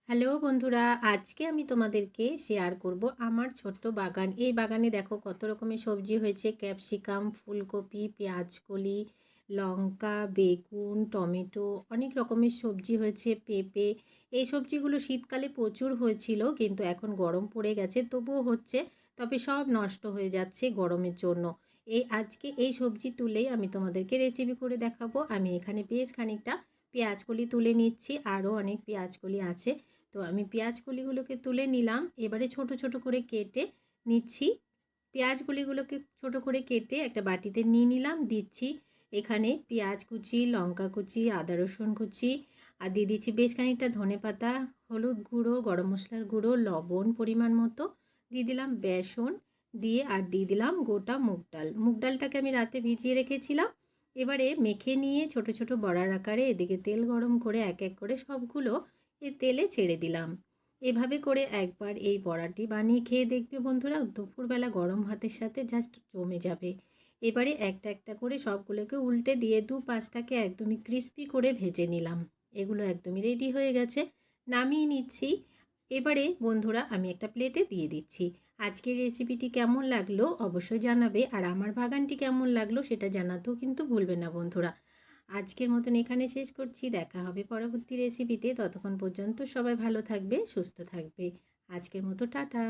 Hello বন্ধুরা, আজকে আমি তোমাদেরকে শেয়ার করব আমার ছোট্ট বাগান। এই বাগানে দেখো কত রকমের সবজি হয়েছে। ক্যাপসিকাম, ফুলকপি, পেঁয়াজকলি, লঙ্কা, বেগুন, টমেটো, অনেক রকমের সবজি হয়েছে, পেঁপে। এই সবজিগুলো শীতকালে প্রচুর হয়েছিল, কিন্তু এখন গরম পড়ে গেছে, তবুও হচ্ছে, তবে সব নষ্ট হয়ে যাচ্ছে গরমের জন্য। আজকে এই সবজি তুলেই আমি তোমাদেরকে রেসিপি করে দেখাবো। আমি এখানে বেশ খানিকটা পেঁয়াজকলি তুলে নিচ্ছি, আরও অনেক পেঁয়াজকলি আছে। তো আমি পেঁয়াজ কলিগুলোকে তুলে নিলাম, এবারে ছোট ছোট করে কেটে নিচ্ছি। পেঁয়াজ কলিগুলোকে ছোট করে কেটে একটা বাটিতে নিয়ে নিলাম। দিচ্ছি এখানে পেঁয়াজ কুচি, লঙ্কা কুচি, আদা রসুন কুচি, আর দিয়ে দিচ্ছি বেশ খানিকটা ধনেপাতা, হলুদ গুঁড়ো, গরম মশলার গুঁড়ো, লবণ পরিমাণ মতো, দিয়ে দিলাম বেসন, দিয়ে আর দিয়ে দিলাম গোটা মুগ ডাল। মুগ ডালটাকে আমি রাতে ভিজিয়ে রেখেছিলাম। এবারে মেখে নিয়ে ছোট ছোট বড়ার আকারে এদিকে তেল গরম করে এক এক করে সবগুলো তেলে ছেড়ে দিলাম। এভাবে করে একবার এই বড়াটি বানিয়ে খেয়ে দেখবে বন্ধুরা, দুপুরবেলা গরম ভাতের সাথে জাস্ট জমে যাবে। এবারে একটা একটা করে সবগুলোকে উল্টে দিয়ে দু পাঁচটাকে একদমই ক্রিস্পি করে ভেজে নিলাম। এগুলো একদমই রেডি হয়ে গেছে, নামিয়ে নিচ্ছি। এবারে বন্ধুরা আমি একটা প্লেটে দিয়ে দিচ্ছি। আজকের রেসিপিটি কেমন লাগলো অবশ্যই জানাবে, আর আমার বাগানটি কেমন লাগলো সেটা জানাতেও কিন্তু ভুলবে না বন্ধুরা। আজকের মতন এখানে শেষ করছি, দেখা হবে পরবর্তী রেসিপিতে। ততক্ষণ পর্যন্ত সবাই ভালো থাকবে, সুস্থ থাকবে। আজকের মতো টাটা।